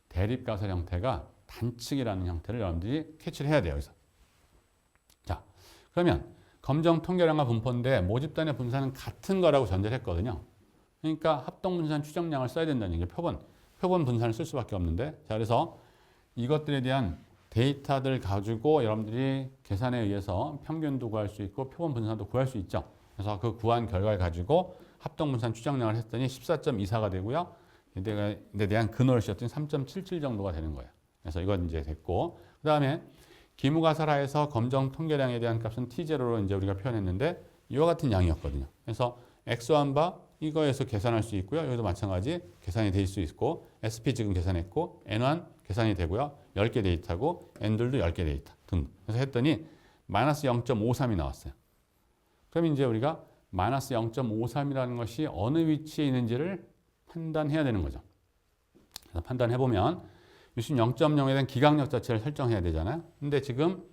대립가설 형태가 단측이라는 형태를 여러분들이 캐치를 해야 돼요. 여기서. 자, 그러면 검정 통계량과 분포인데 모집단의 분산은 같은 거라고 전제를 했거든요. 그러니까 합동 분산 추정량을 써야 된다는 얘기예요. 표본 분산을 쓸 수밖에 없는데. 자, 그래서 이것들에 대한 데이터들 가지고 여러분들이 계산에 의해서 평균도 구할 수 있고 표본 분산도 구할 수 있죠. 그래서 그 구한 결과를 가지고 합동 분산 추정량을 했더니 14.24가 되고요. 이에 대한 근호를 씌웠더니 3.77 정도가 되는 거예요. 그래서 이건 이제 됐고, 그 다음에 기무가설하에서 검정 통계량에 대한 값은 T0로 이제 우리가 표현했는데 이와 같은 양이었거든요. 그래서 X1바 이거에서 계산할 수 있고요. 여기도 마찬가지 계산이 될 수 있고 SP 지금 계산했고 N1 계산이 되고요. 10개 데이터고 N들도 10개 데이터 등등. 그래서 했더니 마이너스 0.53이 나왔어요. 그럼 이제 우리가 마이너스 0.53이라는 것이 어느 위치에 있는지를 판단해야 되는 거죠. 그래서 판단해보면 유심 0.0에 대한 기각력 자체를 설정해야 되잖아요. 근데 지금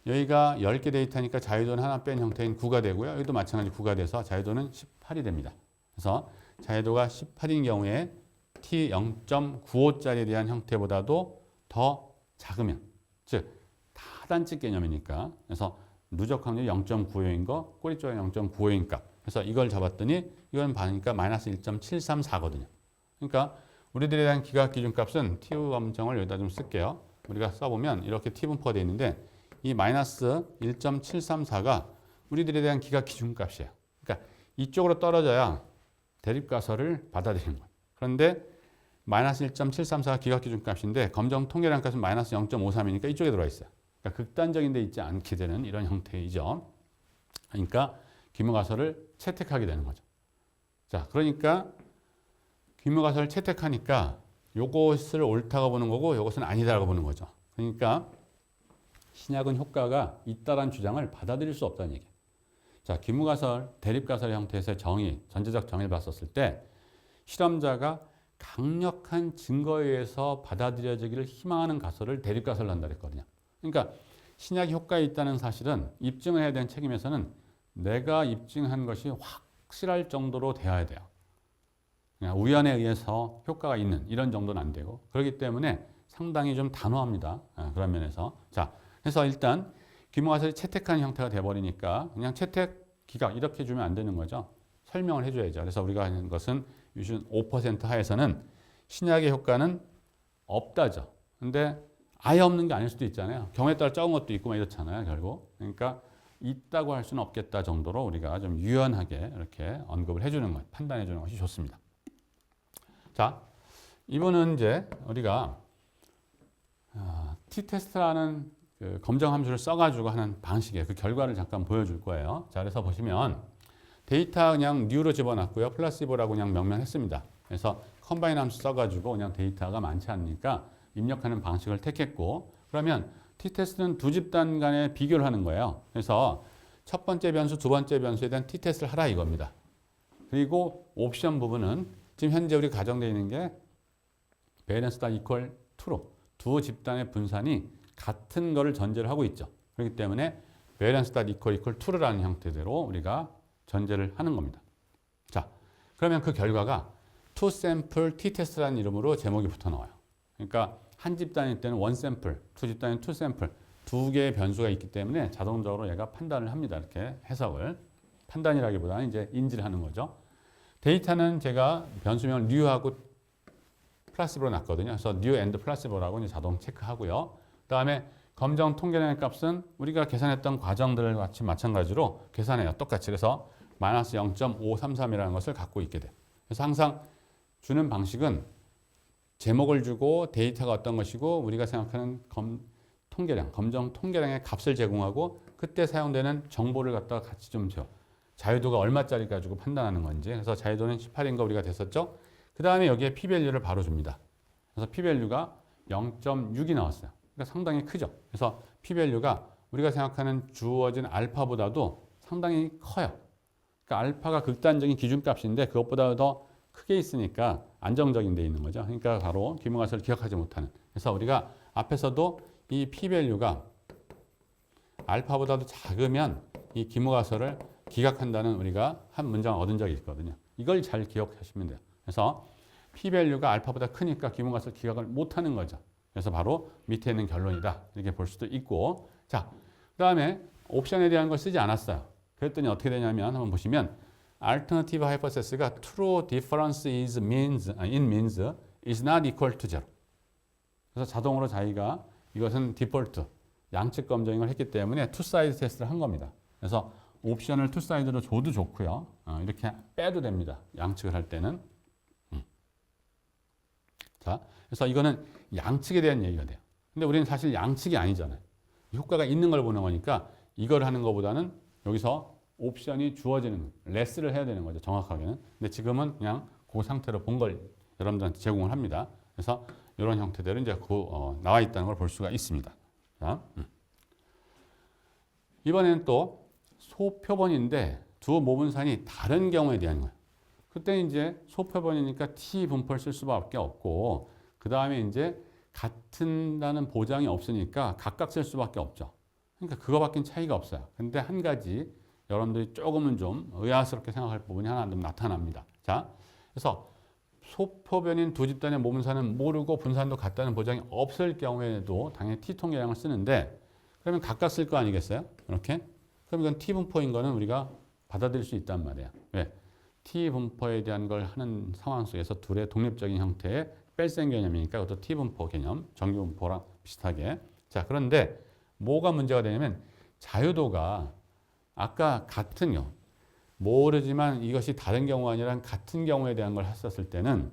여기가 10개 데이터니까 자유도는 하나 뺀 형태인 9가 되고요. 여기도 마찬가지 9가 돼서 자유도는 18이 됩니다. 그래서 자유도가 18인 경우에 T 0.95짜리에 대한 형태보다도 더 작으면, 즉 하단측 개념이니까, 그래서 누적 확률이 0.95인 거, 꼬리 쪽에 0.95인 값. 그래서 이걸 잡았더니 이건 봐니까 마이너스 1.734거든요. 그러니까 우리들에 대한 기각 기준 값은 T 검정을 여기다 좀 쓸게요. 우리가 써보면 이렇게 T 분포가 되어 있는데 이 마이너스 1.734가 우리들에 대한 기각 기준 값이에요. 그러니까 이쪽으로 떨어져야 대립가설을 받아들이는 거예요. 그런데 마이너스 1.734가 기각 기준 값인데 검정 통계량 값은 마이너스 0.53이니까 이쪽에 들어와 있어요. 그러니까 극단적인 데 있지 않게 되는 이런 형태이죠. 그러니까 기무가설을 채택하게 되는 거죠. 자, 그러니까 기무가설을 채택하니까 요것을 옳다고 보는 거고 요것은 아니다라고 보는 거죠. 그러니까 신약은 효과가 있다라는 주장을 받아들일 수 없다는 얘기예요. 자, 기무가설, 대립가설 형태에서의 정의, 전제적 정의를 봤었을 때 실험자가 강력한 증거에 의해서 받아들여지기를 희망하는 가설을 대립가설로 한다 그랬거든요. 그러니까 신약이 효과가 있다는 사실은 입증을 해야 되는 책임에서는 내가 입증한 것이 확실할 정도로 되어야 돼요. 그냥 우연에 의해서 효과가 있는 이런 정도는 안 되고 그렇기 때문에 상당히 좀 단호합니다. 그런 면에서. 자, 그래서 일단 기무가설이 채택하는 형태가 돼버리니까 그냥 채택, 기각 이렇게 주면 안 되는 거죠. 설명을 해줘야죠. 그래서 우리가 하는 것은 디스트리뷰션 5% 하에서는 신약의 효과는 없다죠. 근데 아예 없는 게 아닐 수도 있잖아요. 경우에 따라 적은 것도 있고 막 이렇잖아요, 결국. 그러니까 있다고 할 수는 없겠다 정도로 우리가 좀 유연하게 이렇게 언급을 해주는 것, 판단해 주는 것이 좋습니다. 자, 이번은 이제 우리가 t-테스트라는 그 검정 함수를 써가지고 하는 방식의 그 결과를 잠깐 보여줄 거예요. 자, 그래서 보시면 데이터 그냥 new로 집어넣고요. 플라시보라고 그냥 명명했습니다. 그래서 컴바인 함수 써가지고 그냥 데이터가 많지 않으니까 입력하는 방식을 택했고, 그러면 t-테스트는 두 집단 간의 비교를 하는 거예요. 그래서 첫 번째 변수, 두 번째 변수에 대한 t-테스트를 하라 이겁니다. 그리고 옵션 부분은 지금 현재 우리 가정되어 있는 게 베이런스가 이퀄 2로 두 집단의 분산이 같은 거를 전제를 하고 있죠. 그렇기 때문에 베이런스가 이퀄 2라는 형태대로 우리가 전제를 하는 겁니다. 자, 그러면 그 결과가 two sample t-test라는 이름으로 제목이 붙어 나와요. 그러니까 한 집단일 때는 one sample, 두 집단은 two sample, 두 개의 변수가 있기 때문에 자동적으로 얘가 판단을 합니다. 이렇게 해석을. 판단이라기보다는 이제 인지를 하는 거죠. 데이터는 제가 변수명을 new하고 플라시보로 놨거든요. 그래서 new and 플라시보라고 이제 자동 체크하고요. 그 다음에 검정 통계량의 값은 우리가 계산했던 과정들을 같이 마찬가지로 계산해요. 똑같이. 그래서 마이너스 0.533이라는 것을 갖고 있게 돼. 그래서 항상 주는 방식은 제목을 주고 데이터가 어떤 것이고 우리가 생각하는 통계량, 검정 통계량의 값을 제공하고 그때 사용되는 정보를 갖다가 같이 좀 줘. 자유도가 얼마짜리 가지고 판단하는 건지. 그래서 자유도는 18인 거 우리가 됐었죠. 그 다음에 여기에 p-밸류를 바로 줍니다. 그래서 p-밸류가 0.6이 나왔어요. 그러니까 상당히 크죠. 그래서 p-밸류가 우리가 생각하는 주어진 알파보다도 상당히 커요. 그러니까 알파가 극단적인 기준값인데 그것보다 더 크게 있으니까 안정적인 데 있는 거죠. 그러니까 바로 기문가설을 기억하지 못하는. 그래서 우리가 앞에서도 이 p-밸류가 알파보다도 작으면 이 기문가설을 기각한다는 우리가 한 문장을 얻은 적이 있거든요. 이걸 잘 기억하시면 돼요. 그래서 p-밸류가 알파보다 크니까 기문가설 기각을 못하는 거죠. 그래서 바로 밑에 있는 결론이다. 이렇게 볼 수도 있고. 자, 그 다음에 옵션에 대한 걸 쓰지 않았어요. 그랬더니 어떻게 되냐면 한번 보시면 alternative hypothesis가 true difference is means in means is not equal to zero. 그래서 자동으로 자기가 이것은 디폴트 양측 검증을 했기 때문에 투 사이드 테스트를 한 겁니다. 그래서 옵션을 투 사이드로 줘도 좋고요. 이렇게 빼도 됩니다. 양측을 할 때는. 자, 그래서 이거는 양측에 대한 얘기가 돼요. 근데 우리는 사실 양측이 아니잖아요. 효과가 있는 걸 보는 거니까 이걸 하는 것보다는 여기서 옵션이 주어지는 레스를 해야 되는 거죠. 정확하게는. 근데 지금은 그냥 그 상태로 본 걸 여러분들한테 제공을 합니다. 그래서 이런 형태대로 이제 나와 있다는 걸 볼 수가 있습니다. 자, 이번에는 또 소표본인데 두 모분산이 다른 경우에 대한 거예요. 그때 이제 소표본이니까 t 분포를 쓸 수밖에 없고 그 다음에 이제 같은다는 보장이 없으니까 각각 쓸 수밖에 없죠. 그러니까 그거밖에 차이가 없어요. 근데 한 가지 여러분들이 조금은 좀 의아스럽게 생각할 부분이 하나 좀 나타납니다. 자, 그래서 소표변인 두 집단의 모분산은 모르고 분산도 같다는 보장이 없을 경우에도 당연히 t-통계량을 쓰는데 그러면 각각 쓸 거 아니겠어요? 이렇게? 그럼 이건 t-분포인 거는 우리가 받아들일 수 있단 말이에요. 왜? t-분포에 대한 걸 하는 상황 속에서 둘의 독립적인 형태의 뺄셈 개념이니까 그것도 t-분포 개념, 정규분포랑 비슷하게. 자, 그런데 뭐가 문제가 되냐면 자유도가 아까 같은요. 모르지만 이것이 다른 경우가 아니라 같은 경우에 대한 걸 했었을 때는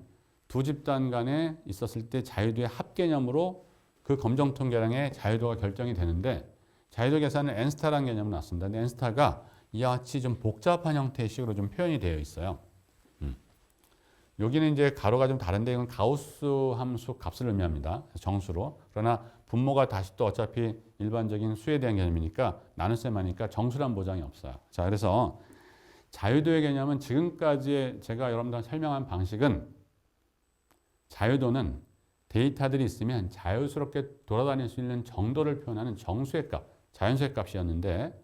두 집단 간에 있었을 때 자유도의 합개념으로 그 검정통계량의 자유도가 결정이 되는데 자유도 계산은 n스타라는 개념을 놨습니다. 근데 n스타가 이와 같이 좀 복잡한 형태의 식으로 좀 표현이 되어 있어요. 여기는 이제 가로가 좀 다른데 이건 가우스 함수 값을 의미합니다. 정수로. 그러나 분모가 다시 또 어차피 일반적인 수에 대한 개념이니까 나눗셈 하니까 정수란 보장이 없어요. 자, 그래서 자유도의 개념은 지금까지 제가 여러분들한테 설명한 방식은 자유도는 데이터들이 있으면 자유스럽게 돌아다닐 수 있는 정도를 표현하는 정수의 값, 자연수의 값이었는데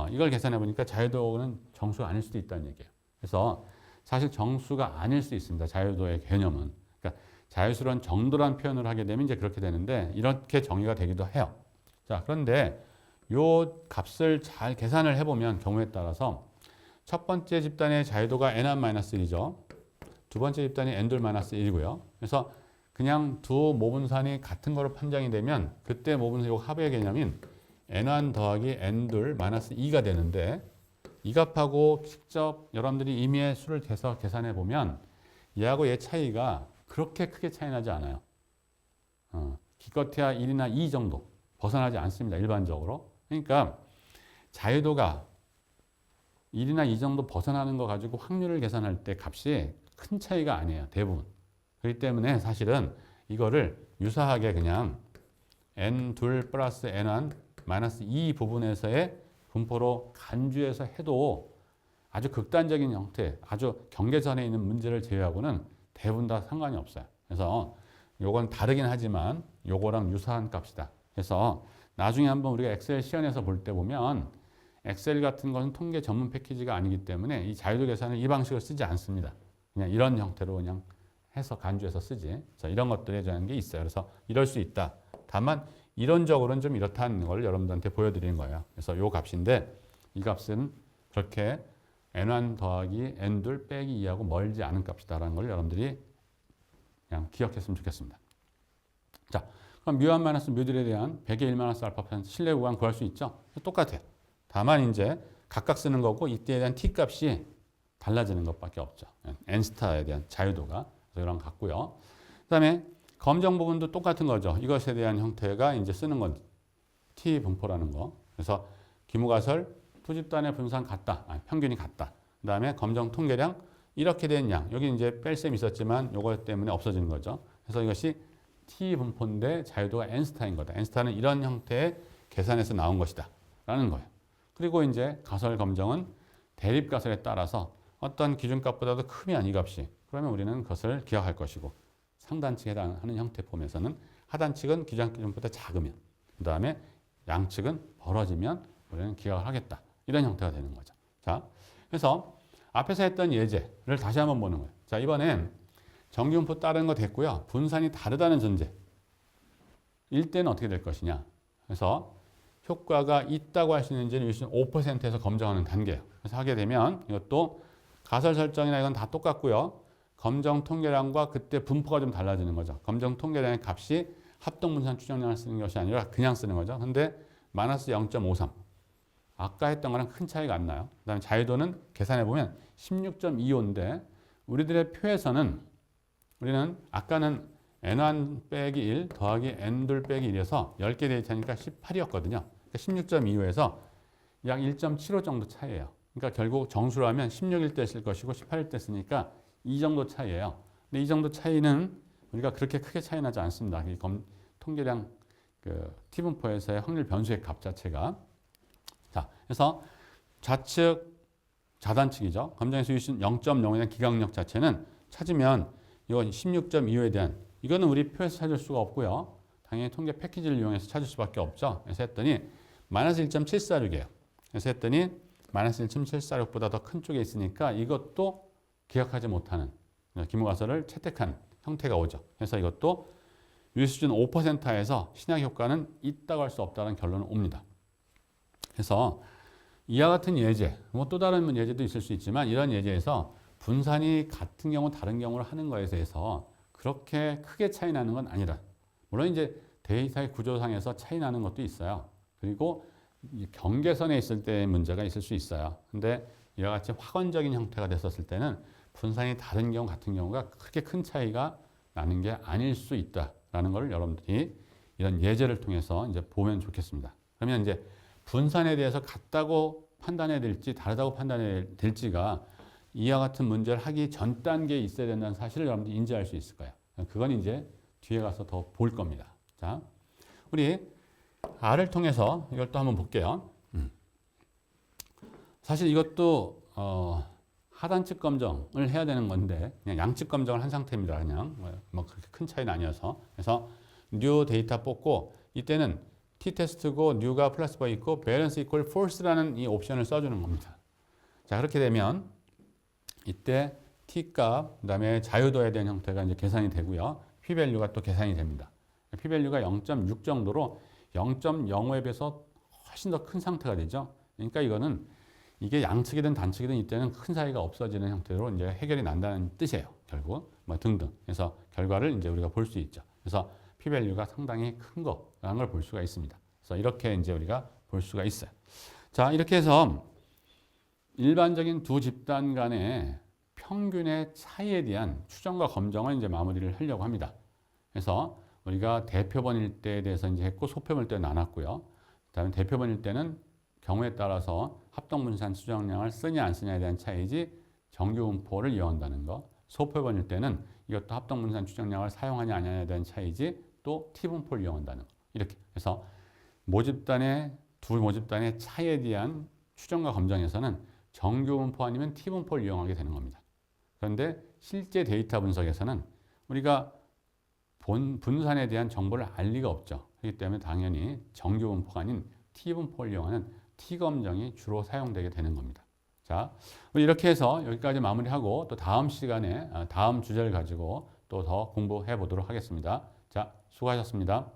이걸 계산해 보니까 자유도는 정수가 아닐 수도 있다는 얘기예요. 그래서 사실 정수가 아닐 수 있습니다. 자유도의 개념은. 그러니까 자유스러운 정도란 표현을 하게 되면 이제 그렇게 되는데 이렇게 정의가 되기도 해요. 자, 그런데 요 값을 잘 계산을 해보면 경우에 따라서 첫 번째 집단의 자유도가 n-1이죠. 두 번째 집단이 n-1이고요. 그래서 그냥 두 모분산이 같은 거로 판정이 되면 그때 모분산 요 합의 개념인 n1 더하기 n-2가 되는데 이 값하고 직접 여러분들이 임의의 수를 대서 계산해 보면 얘하고 얘 차이가 그렇게 크게 차이 나지 않아요. 기껏해야 1이나 2 정도 벗어나지 않습니다. 일반적으로. 그러니까 자유도가 1이나 2 정도 벗어나는 거 가지고 확률을 계산할 때 값이 큰 차이가 아니에요. 대부분. 그렇기 때문에 사실은 이거를 유사하게 그냥 n2 플러스 n1 마이너스 2 부분에서의 분포로 간주해서 해도 아주 극단적인 형태, 아주 경계선에 있는 문제를 제외하고는 대부분 다 상관이 없어요. 그래서 요건 다르긴 하지만 요거랑 유사한 값이다. 그래서 나중에 한번 우리가 엑셀 시연에서 볼 때 보면 엑셀 같은 것은 통계 전문 패키지가 아니기 때문에 이 자유도 계산을 이 방식으로 쓰지 않습니다. 그냥 이런 형태로 그냥 해서 간주해서 쓰지. 자, 이런 것들에 대한 게 있어요. 그래서 이럴 수 있다. 다만 이론적으로는 좀 이렇다는 걸 여러분들한테 보여드리는 거예요. 그래서 요 값인데 이 값은 그렇게 n1 더하기 n2 빼기 2하고 멀지 않은 값이다라는 걸 여러분들이 그냥 기억했으면 좋겠습니다. 자, 그럼 뮤1 마이너스 뮤1에 대한 100의 1 마이너스 알파 퍼센트 신뢰 구간 구할 수 있죠? 똑같아요. 다만 이제 각각 쓰는 거고 이때에 대한 t 값이 달라지는 것밖에 없죠. n 스타에 대한 자유도가 이런 것 같고요. 그다음에 검정 부분도 똑같은 거죠. 이것에 대한 형태가 이제 쓰는 건 t 분포라는 거. 그래서 기무가설 두 집단의 분산 같다. 평균이 같다. 그다음에 검정 통계량 이렇게 된 양. 여기 이제 뺄셈이 있었지만 요거 때문에 없어지는 거죠. 그래서 이것이 t 분포인데 자유도가 n 스타인 거다. n 스타는 이런 형태의 계산에서 나온 것이다. 라는 거예요. 그리고 이제 가설 검정은 대립 가설에 따라서 어떤 기준값보다도 크면 이 값이 그러면 우리는 그것을 기억할 것이고 상단측에 해당하는 형태 폼에서는 하단측은 기준보다 작으면 그 다음에 양측은 벌어지면 우리는 기억을 하겠다. 이런 형태가 되는 거죠. 자, 그래서 앞에서 했던 예제를 다시 한번 보는 거예요. 자, 이번엔 정기분포 따르는 거 됐고요. 분산이 다르다는 전제. 일 때는 어떻게 될 것이냐. 그래서 효과가 있다고 할 수 있는지는 5%에서 검정하는 단계예요. 그래서 하게 되면 이것도 가설 설정이나 이건 다 똑같고요. 검정 통계량과 그때 분포가 좀 달라지는 거죠. 검정 통계량의 값이 합동분산 추정량을 쓰는 것이 아니라 그냥 쓰는 거죠. 근데 마이너스 0.53. 아까 했던 거랑 큰 차이가 안 나요. 그 다음에 자유도는 계산해보면 16.25인데 우리들의 표에서는 우리는 아까는 n1 빼기 1 더하기 n2 빼기 1에서 10개 데이터니까 18이었거든요. 그러니까 16.25에서 약 1.75 정도 차이예요. 그러니까 결국 정수로 하면 16일 때 쓸 것이고 18일 때 쓰니까 이 정도 차이예요. 근데 이 정도 차이는 우리가 그렇게 크게 차이 나지 않습니다. 이 통계량 T분포에서의 확률 변수의 값 자체가. 자, 그래서 좌측 자단측이죠. 검정에서 유신 0.05에 대한 기각력 자체는 찾으면 이건 16.25에 대한 이거는 우리 표에서 찾을 수가 없고요. 당연히 통계 패키지를 이용해서 찾을 수밖에 없죠. 그래서 했더니 마이너스 1.746이에요. 그래서 했더니 마이너스 1.746보다 더 큰 쪽에 있으니까 이것도 기억하지 못하는 기무가설을 채택한 형태가 오죠. 그래서 이것도 유수준 5%에서 신약 효과는 있다고 할 수 없다는 결론은 옵니다. 그래서 이와 같은 예제, 뭐 또 다른 예제도 있을 수 있지만 이런 예제에서 분산이 같은 경우 다른 경우를 하는 거에 대해서 그렇게 크게 차이 나는 건 아니다. 물론 이제 데이터의 구조상에서 차이 나는 것도 있어요. 그리고 경계선에 있을 때 문제가 있을 수 있어요. 근데 이와 같이 확언적인 형태가 됐었을 때는 분산이 다른 경우 같은 경우가 그렇게 큰 차이가 나는 게 아닐 수 있다라는 걸 여러분들이 이런 예제를 통해서 이제 보면 좋겠습니다. 그러면 이제 분산에 대해서 같다고 판단해야 될지 다르다고 판단해야 될지가 이와 같은 문제를 하기 전 단계에 있어야 된다는 사실을 여러분들이 인지할 수 있을 거예요. 그건 이제 뒤에 가서 더 볼 겁니다. 자, 우리 R을 통해서 이걸 또 한번 볼게요. 사실 이것도 하단측 검정을 해야 되는 건데 그냥 양측 검정을 한 상태입니다. 그냥 뭐 그렇게 큰 차이는 아니어서. 그래서 뉴 데이터 뽑고 이때는 t-테스트고 뉴가 플러스 바 있고 밸런스 이퀄 false라는 이 옵션을 써주는 겁니다. 자, 그렇게 되면 이때 t값 그다음에 자유도에 대한 형태가 이제 계산이 되고요. p-밸류가 또 계산이 됩니다. p-밸류가 0.6 정도로 0.05에 비해서 훨씬 더 큰 상태가 되죠. 그러니까 이거는 이게 양측이든 단측이든 이때는 큰 차이가 없어지는 형태로 이제 해결이 난다는 뜻이에요. 결국 뭐 등등. 그래서 결과를 이제 우리가 볼 수 있죠. 그래서 p-밸류가 상당히 큰 거라는 걸 볼 수가 있습니다. 그래서 이렇게 이제 우리가 볼 수가 있어요. 자, 이렇게 해서 일반적인 두 집단 간의 평균의 차이에 대한 추정과 검정을 이제 마무리를 하려고 합니다. 그래서 우리가 대표번 일대에 대해서 이제 했고 소표번 일대 나눴고요. 그다음에 대표번 일대는 경우에 따라서 합동분산 추정량을 쓰냐 안 쓰냐에 대한 차이지 정규분포를 이용한다는 거. 소표번 일대는 이것도 합동분산 추정량을 사용하냐 안 하냐에 대한 차이지 또 T분포를 이용한다는 거. 이렇게 해서 두 모집단의 차이에 대한 추정과 검정에서는 정규분포 아니면 T분포를 이용하게 되는 겁니다. 그런데 실제 데이터 분석에서는 우리가 분산에 대한 정보를 알 리가 없죠. 그렇기 때문에 당연히 정규분포가 아닌 T분포를 이용하는 T검정이 주로 사용되게 되는 겁니다. 자, 우리 이렇게 해서 여기까지 마무리하고 또 다음 시간에 다음 주제를 가지고 또 더 공부해 보도록 하겠습니다. 자, 수고하셨습니다.